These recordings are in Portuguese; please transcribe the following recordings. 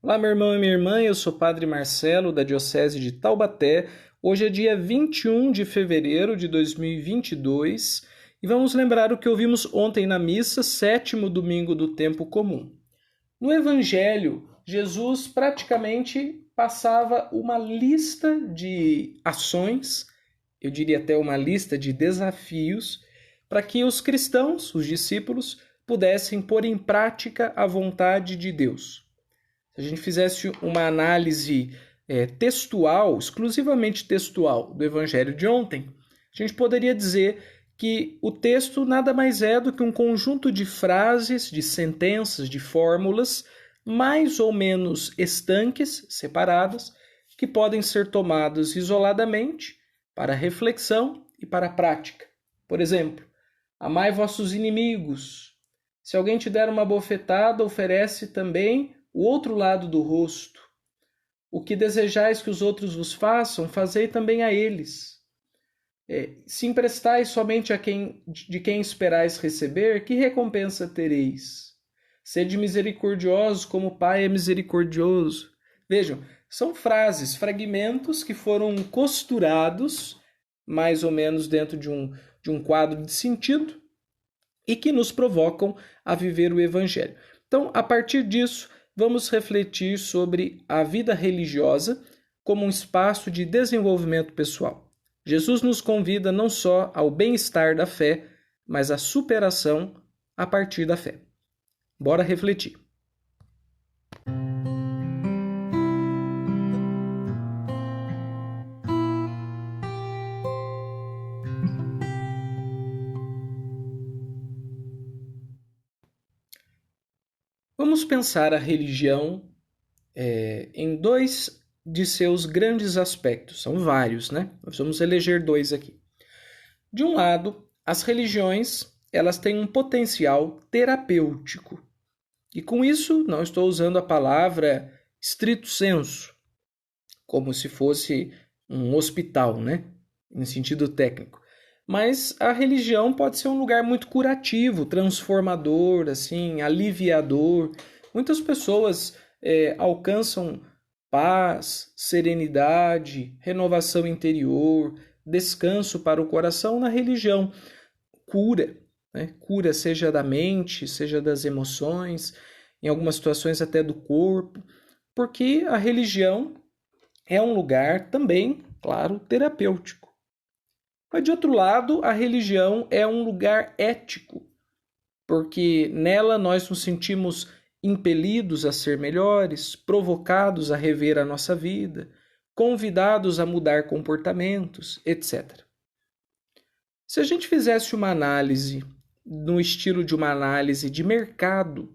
Olá, meu irmão e minha irmã, eu sou o Padre Marcelo, da Diocese de Taubaté. Hoje é dia 21 de fevereiro de 2022 e vamos lembrar o que ouvimos ontem na missa, sétimo domingo do tempo comum. No Evangelho, Jesus praticamente passava uma lista de ações, eu diria até uma lista de desafios, para que os cristãos, os discípulos, pudessem pôr em prática a vontade de Deus. Se a gente fizesse uma análise textual, exclusivamente textual, do Evangelho de ontem, a gente poderia dizer que o texto nada mais é do que um conjunto de frases, de sentenças, de fórmulas, mais ou menos estanques, separadas, que podem ser tomadas isoladamente para reflexão e para a prática. Por exemplo, amai vossos inimigos. Se alguém te der uma bofetada, oferece também o outro lado do rosto. O que desejais que os outros vos façam, fazei também a eles. Se emprestais somente de quem esperais receber, que recompensa tereis? Sede misericordiosos como o Pai é misericordioso. Vejam, são frases, fragmentos que foram costurados, mais ou menos dentro de um quadro de sentido, e que nos provocam a viver o Evangelho. Então, a partir disso, vamos refletir sobre a vida religiosa como um espaço de desenvolvimento pessoal. Jesus nos convida não só ao bem-estar da fé, mas à superação a partir da fé. Bora refletir. Vamos pensar a religião em dois de seus grandes aspectos. São vários, né? Nós vamos eleger dois aqui. De um lado, as religiões elas têm um potencial terapêutico. E com isso, não estou usando a palavra stricto sensu, como se fosse um hospital, né? Em sentido técnico. Mas a religião pode ser um lugar muito curativo, transformador, assim, aliviador. Muitas pessoas alcançam paz, serenidade, renovação interior, descanso para o coração na religião. Cura, né? Cura seja da mente, seja das emoções, em algumas situações até do corpo, porque a religião é um lugar também, claro, terapêutico. Mas, de outro lado, a religião é um lugar ético, porque nela nós nos sentimos impelidos a ser melhores, provocados a rever a nossa vida, convidados a mudar comportamentos, etc. Se a gente fizesse uma análise no estilo de uma análise de mercado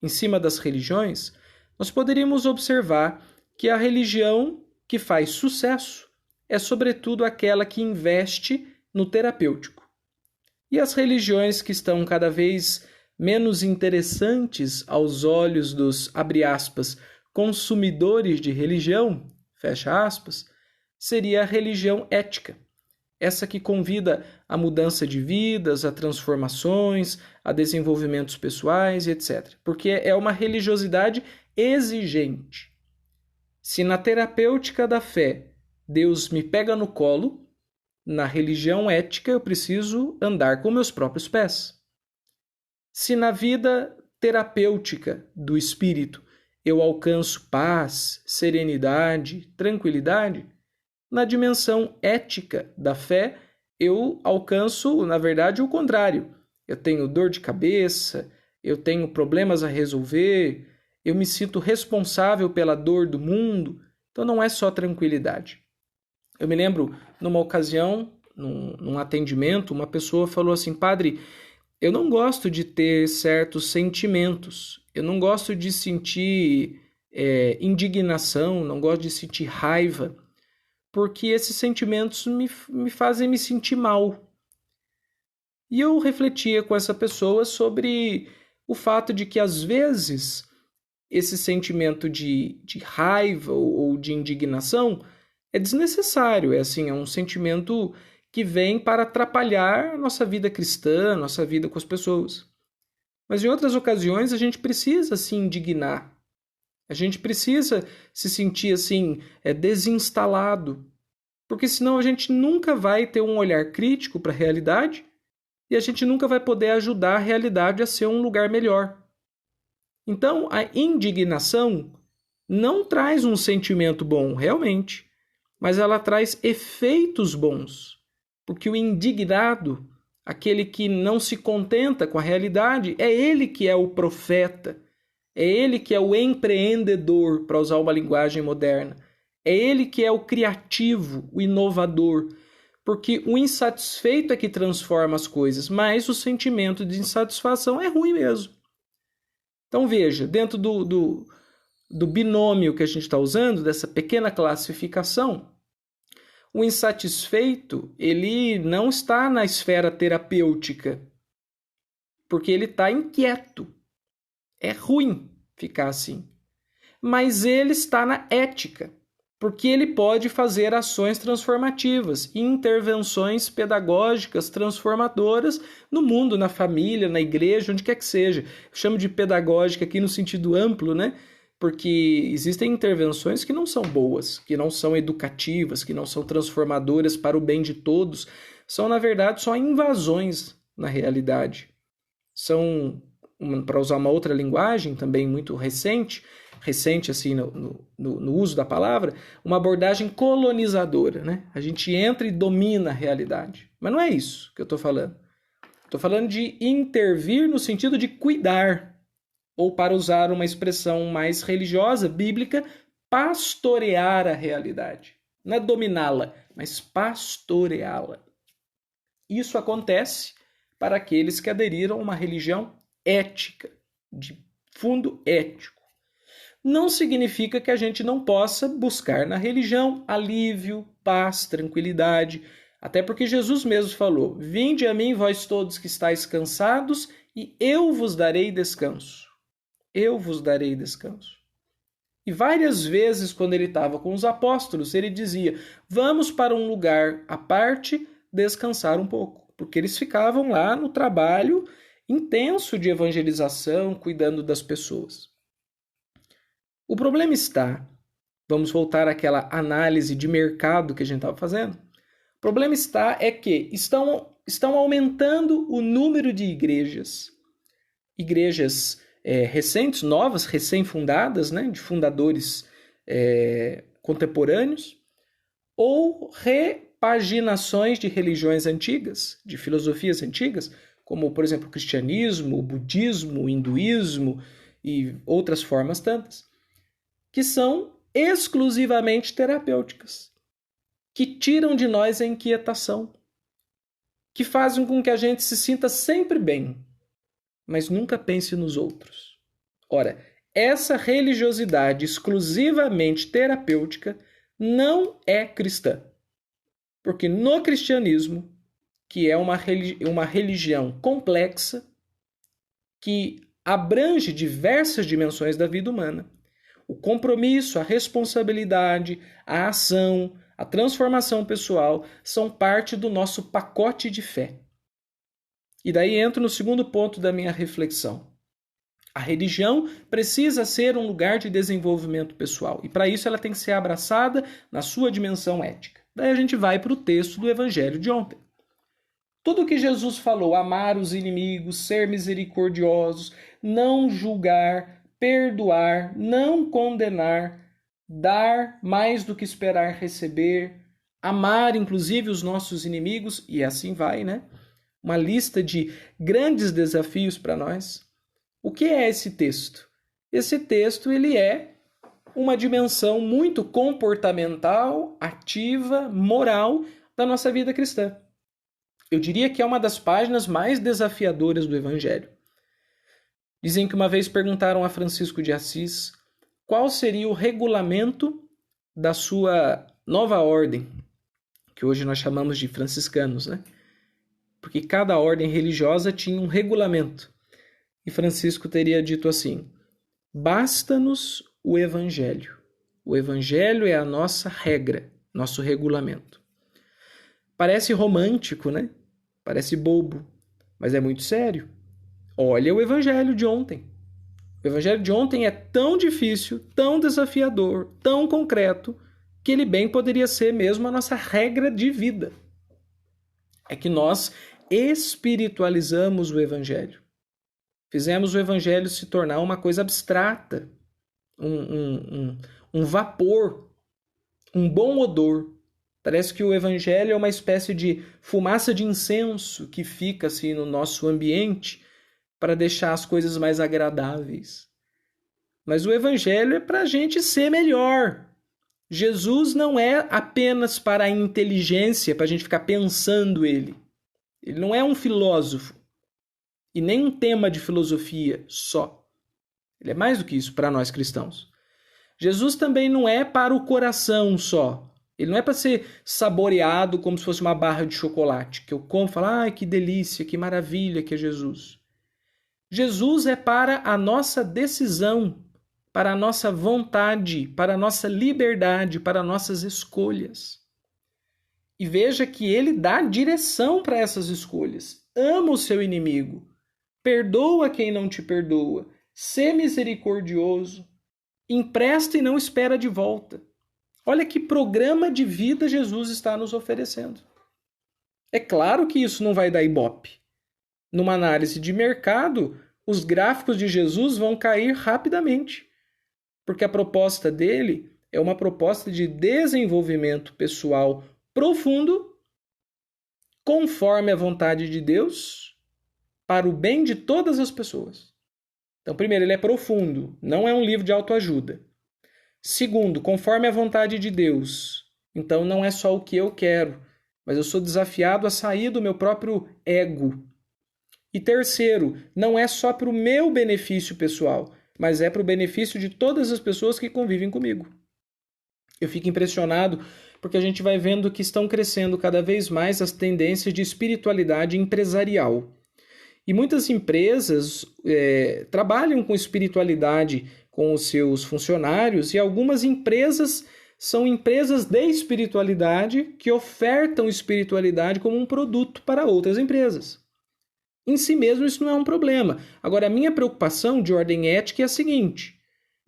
em cima das religiões, nós poderíamos observar que a religião que faz sucesso é sobretudo aquela que investe no terapêutico. E as religiões que estão cada vez menos interessantes aos olhos dos, abre aspas, consumidores de religião, fecha aspas, seria a religião ética. Essa que convida a mudança de vidas, a transformações, a desenvolvimentos pessoais, etc. Porque é uma religiosidade exigente. Se na terapêutica da fé Deus me pega no colo, na religião ética eu preciso andar com meus próprios pés. Se na vida terapêutica do espírito eu alcanço paz, serenidade, tranquilidade, na dimensão ética da fé eu alcanço, na verdade, o contrário. Eu tenho dor de cabeça, eu tenho problemas a resolver, eu me sinto responsável pela dor do mundo, então não é só tranquilidade. Eu me lembro, numa ocasião, num atendimento, uma pessoa falou assim: Padre, eu não gosto de ter certos sentimentos, eu não gosto de sentir indignação, não gosto de sentir raiva, porque esses sentimentos me fazem me sentir mal. E eu refletia com essa pessoa sobre o fato de que, às vezes, esse sentimento de raiva ou de indignação é desnecessário, é um sentimento que vem para atrapalhar a nossa vida cristã, a nossa vida com as pessoas. Mas em outras ocasiões a gente precisa se indignar. A gente precisa se sentir assim, desinstalado, porque senão a gente nunca vai ter um olhar crítico para a realidade e a gente nunca vai poder ajudar a realidade a ser um lugar melhor. Então, a indignação não traz um sentimento bom, realmente, mas ela traz efeitos bons, porque o indignado, aquele que não se contenta com a realidade, é ele que é o profeta, é ele que é o empreendedor, para usar uma linguagem moderna, é ele que é o criativo, o inovador, porque o insatisfeito é que transforma as coisas, mas o sentimento de insatisfação é ruim mesmo. Então veja, dentro do binômio que a gente está usando, dessa pequena classificação, o insatisfeito, ele não está na esfera terapêutica, porque ele está inquieto. É ruim ficar assim. Mas ele está na ética, porque ele pode fazer ações transformativas e intervenções pedagógicas transformadoras no mundo, na família, na igreja, onde quer que seja. Eu chamo de pedagógica aqui no sentido amplo, né? Porque existem intervenções que não são boas, que não são educativas, que não são transformadoras para o bem de todos. São, na verdade, só invasões na realidade. São, para usar uma outra linguagem, também muito recente assim no uso da palavra, uma abordagem colonizadora, né? A gente entra e domina a realidade. Mas não é isso que eu estou falando. Estou falando de intervir no sentido de cuidar, ou para usar uma expressão mais religiosa, bíblica, pastorear a realidade. Não é dominá-la, mas pastoreá-la. Isso acontece para aqueles que aderiram a uma religião ética, de fundo ético. Não significa que a gente não possa buscar na religião alívio, paz, tranquilidade, até porque Jesus mesmo falou: "Vinde a mim, vós todos que estáis cansados, e eu vos darei descanso." Eu vos darei descanso. E várias vezes, quando ele estava com os apóstolos, ele dizia: "Vamos para um lugar à parte descansar um pouco", porque eles ficavam lá no trabalho intenso de evangelização, cuidando das pessoas. O problema está, vamos voltar àquela análise de mercado que a gente estava fazendo. O problema está é que estão aumentando o número de igrejas recentes, novas, recém-fundadas, né, de fundadores contemporâneos, ou repaginações de religiões antigas, de filosofias antigas, como, por exemplo, o cristianismo, o budismo, o hinduísmo e outras formas tantas, que são exclusivamente terapêuticas, que tiram de nós a inquietação, que fazem com que a gente se sinta sempre bem, mas nunca pense nos outros. Ora, essa religiosidade exclusivamente terapêutica não é cristã. Porque no cristianismo, que é uma religião complexa, que abrange diversas dimensões da vida humana, o compromisso, a responsabilidade, a ação, a transformação pessoal são parte do nosso pacote de fé. E daí entro no segundo ponto da minha reflexão. A religião precisa ser um lugar de desenvolvimento pessoal. E para isso ela tem que ser abraçada na sua dimensão ética. Daí a gente vai para o texto do Evangelho de ontem. Tudo que Jesus falou, amar os inimigos, ser misericordiosos, não julgar, perdoar, não condenar, dar mais do que esperar receber, amar inclusive os nossos inimigos, e assim vai, né? Uma lista de grandes desafios para nós. O que é esse texto? Esse texto ele é uma dimensão muito comportamental, ativa, moral da nossa vida cristã. Eu diria que é uma das páginas mais desafiadoras do Evangelho. Dizem que uma vez perguntaram a Francisco de Assis qual seria o regulamento da sua nova ordem, que hoje nós chamamos de franciscanos, né? Porque cada ordem religiosa tinha um regulamento. E Francisco teria dito assim: basta-nos o Evangelho. O Evangelho é a nossa regra, nosso regulamento. Parece romântico, né? Parece bobo, mas é muito sério. Olha o Evangelho de ontem. O evangelho de ontem é tão difícil, tão desafiador, tão concreto, que ele bem poderia ser mesmo a nossa regra de vida. É que nós espiritualizamos o evangelho. Fizemos o evangelho se tornar uma coisa abstrata, um vapor, um bom odor. Parece que o evangelho é uma espécie de fumaça de incenso que fica assim no nosso ambiente para deixar as coisas mais agradáveis. Mas o evangelho é para a gente ser melhor. Jesus não é apenas para a inteligência, para a gente ficar pensando ele. Ele não é um filósofo e nem um tema de filosofia só. Ele é mais do que isso para nós cristãos. Jesus também não é para o coração só. Ele não é para ser saboreado como se fosse uma barra de chocolate, que eu como e falo, ai, que delícia, que maravilha que é Jesus. Jesus é para a nossa decisão, para a nossa vontade, para a nossa liberdade, para nossas escolhas. E veja que ele dá direção para essas escolhas. Ama o seu inimigo, perdoa quem não te perdoa, sê misericordioso, empresta e não espera de volta. Olha que programa de vida Jesus está nos oferecendo. É claro que isso não vai dar ibope. Numa análise de mercado, os gráficos de Jesus vão cair rapidamente, porque a proposta dele é uma proposta de desenvolvimento pessoal profundo, conforme a vontade de Deus, para o bem de todas as pessoas. Então, primeiro, ele é profundo, não é um livro de autoajuda. Segundo, conforme a vontade de Deus. Então, não é só o que eu quero, mas eu sou desafiado a sair do meu próprio ego. E terceiro, não é só para o meu benefício pessoal, mas é para o benefício de todas as pessoas que convivem comigo. Eu fico impressionado porque a gente vai vendo que estão crescendo cada vez mais as tendências de espiritualidade empresarial. E muitas empresas trabalham com espiritualidade com os seus funcionários, e algumas empresas são empresas de espiritualidade que ofertam espiritualidade como um produto para outras empresas. Em si mesmo isso não é um problema. Agora, a minha preocupação de ordem ética é a seguinte: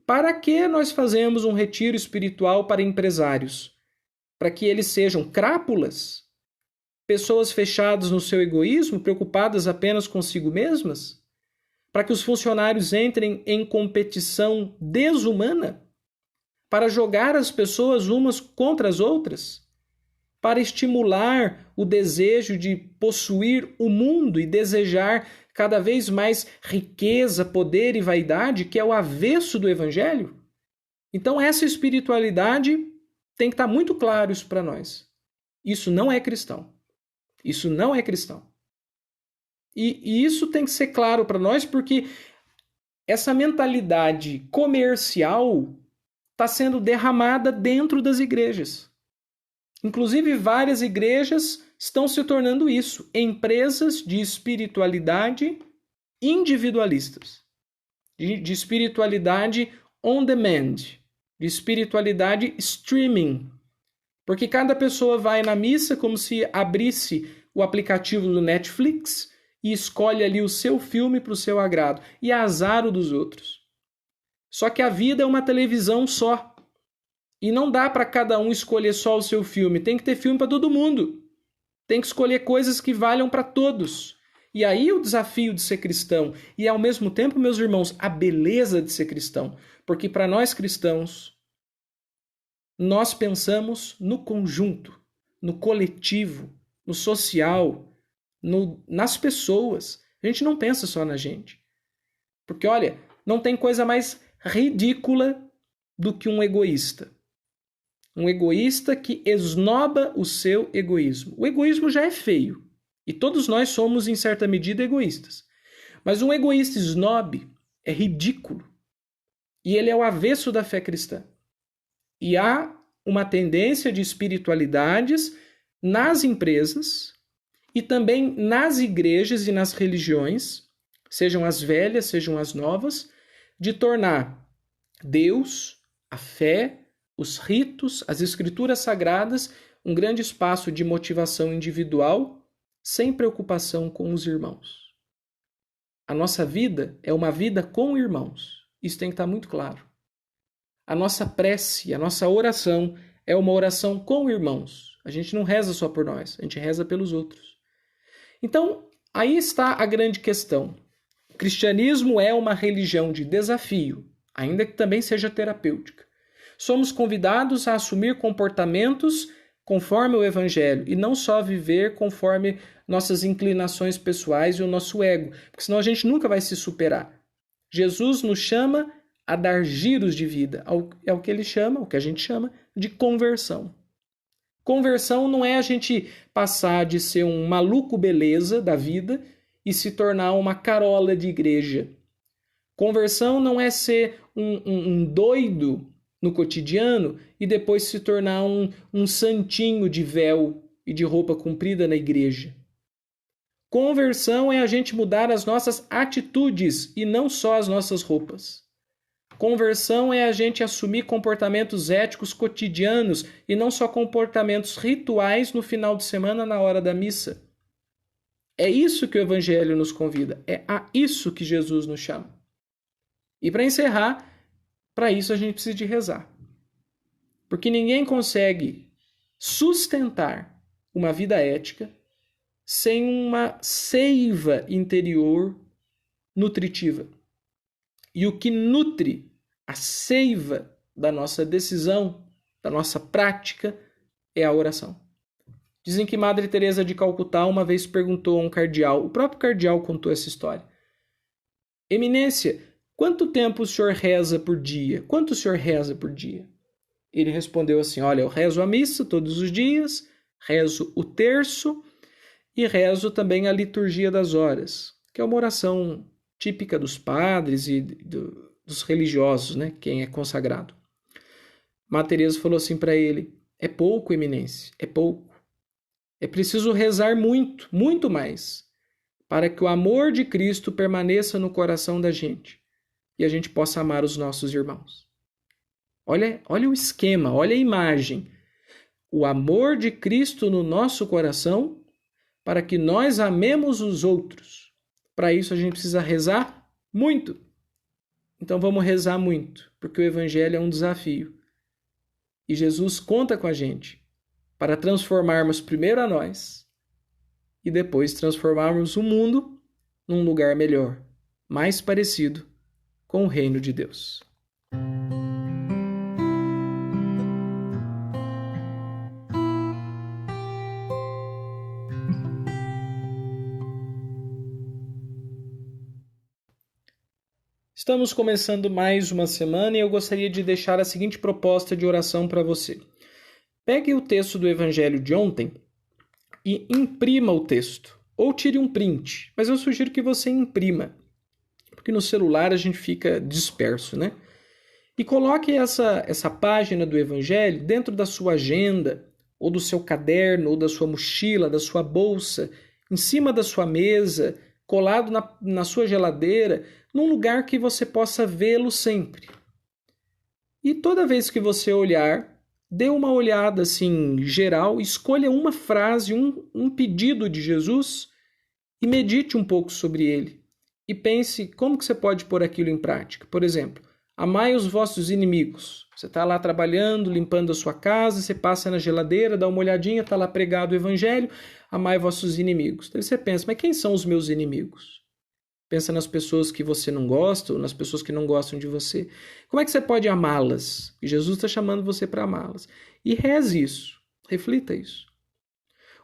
para que nós fazemos um retiro espiritual para empresários? Para que eles sejam crápulas? Pessoas fechadas no seu egoísmo, preocupadas apenas consigo mesmas? Para que os funcionários entrem em competição desumana? Para jogar as pessoas umas contra as outras? Para estimular o desejo de possuir o mundo e desejar cada vez mais riqueza, poder e vaidade, que é o avesso do evangelho? Então essa espiritualidade tem que estar muito claro isso para nós. Isso não é cristão. Isso não é cristão. E isso tem que ser claro para nós, porque essa mentalidade comercial está sendo derramada dentro das igrejas. Inclusive, várias igrejas estão se tornando isso, empresas de espiritualidade individualistas, de espiritualidade on demand, de espiritualidade streaming. Porque cada pessoa vai na missa como se abrisse o aplicativo do Netflix e escolhe ali o seu filme para o seu agrado, e azar o dos outros. Só que a vida é uma televisão só. E não dá para cada um escolher só o seu filme. Tem que ter filme para todo mundo. Tem que escolher coisas que valham para todos. E aí o desafio de ser cristão. E ao mesmo tempo, meus irmãos, a beleza de ser cristão. Porque para nós cristãos, nós pensamos no conjunto, no coletivo, no social, nas pessoas. A gente não pensa só na gente. Porque, olha, não tem coisa mais ridícula do que um egoísta. Um egoísta que esnoba o seu egoísmo. O egoísmo já é feio. E todos nós somos, em certa medida, egoístas. Mas um egoísta snob é ridículo. E ele é o avesso da fé cristã. E há uma tendência de espiritualidades nas empresas e também nas igrejas e nas religiões, sejam as velhas, sejam as novas, de tornar Deus, a fé, os ritos, as escrituras sagradas, um grande espaço de motivação individual, sem preocupação com os irmãos. A nossa vida é uma vida com irmãos. Isso tem que estar muito claro. A nossa prece, a nossa oração é uma oração com irmãos. A gente não reza só por nós, a gente reza pelos outros. Então, aí está a grande questão. O cristianismo é uma religião de desafio, ainda que também seja terapêutica. Somos convidados a assumir comportamentos conforme o Evangelho e não só viver conforme nossas inclinações pessoais e o nosso ego, porque senão a gente nunca vai se superar. Jesus nos chama a dar giros de vida, é o que ele chama, o que a gente chama de conversão. Conversão não é a gente passar de ser um maluco beleza da vida e se tornar uma carola de igreja. Conversão não é ser um doido no cotidiano e depois se tornar um santinho de véu e de roupa comprida na igreja. Conversão é a gente mudar as nossas atitudes e não só as nossas roupas. Conversão é a gente assumir comportamentos éticos cotidianos e não só comportamentos rituais no final de semana na hora da missa. É isso que o Evangelho nos convida, é a isso que Jesus nos chama. E para encerrar, para isso a gente precisa de rezar. Porque ninguém consegue sustentar uma vida ética sem uma seiva interior nutritiva. E o que nutre a seiva da nossa decisão, da nossa prática, é a oração. Dizem que Madre Teresa de Calcutá uma vez perguntou a um cardeal, o próprio cardeal contou essa história. Eminência, quanto tempo o senhor reza por dia? Quanto o senhor reza por dia? Ele respondeu assim, olha, eu rezo a missa todos os dias, rezo o terço e rezo também a liturgia das horas, que é uma oração típica dos padres e dos religiosos, né? Quem é consagrado. Madre Teresa falou assim para ele, é pouco, eminência, é pouco. É preciso rezar muito, muito mais, para que o amor de Cristo permaneça no coração da gente e a gente possa amar os nossos irmãos. Olha o esquema, olha a imagem. O amor de Cristo no nosso coração para que nós amemos os outros. Para isso a gente precisa rezar muito. Então vamos rezar muito, porque o Evangelho é um desafio. E Jesus conta com a gente para transformarmos primeiro a nós e depois transformarmos o mundo num lugar melhor, mais parecido com o reino de Deus. Estamos começando mais uma semana e eu gostaria de deixar a seguinte proposta de oração para você. Pegue o texto do Evangelho de ontem e imprima o texto, ou tire um print, mas eu sugiro que você imprima, porque no celular a gente fica disperso, né? E coloque essa página do Evangelho dentro da sua agenda, ou do seu caderno, ou da sua mochila, da sua bolsa, em cima da sua mesa, colado na sua geladeira, num lugar que você possa vê-lo sempre. E toda vez que você olhar, dê uma olhada assim geral, escolha uma frase, um pedido de Jesus e medite um pouco sobre ele. E pense como que você pode pôr aquilo em prática. Por exemplo, amai os vossos inimigos. Você está lá trabalhando, limpando a sua casa, você passa na geladeira, dá uma olhadinha, está lá pregado o Evangelho, amai vossos inimigos. Daí você pensa, mas quem são os meus inimigos? Pensa nas pessoas que você não gosta ou nas pessoas que não gostam de você. Como é que você pode amá-las? E Jesus está chamando você para amá-las. E reze isso, reflita isso.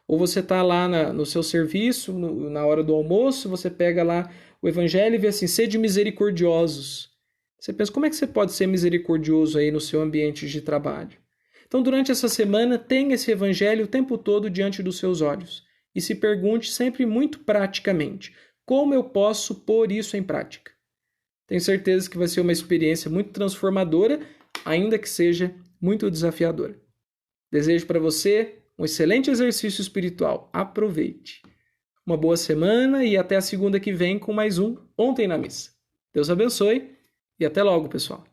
Ou você está lá no seu serviço, na hora do almoço, você pega lá o Evangelho e vê assim, sede misericordiosos. Você pensa, como é que você pode ser misericordioso aí no seu ambiente de trabalho? Então, durante essa semana, tenha esse Evangelho o tempo todo diante dos seus olhos. E se pergunte sempre muito praticamente, como eu posso pôr isso em prática? Tenho certeza que vai ser uma experiência muito transformadora, ainda que seja muito desafiadora. Desejo para você um excelente exercício espiritual. Aproveite. Uma boa semana e até a segunda que vem com mais um Ontem na Missa. Deus abençoe e até logo, pessoal.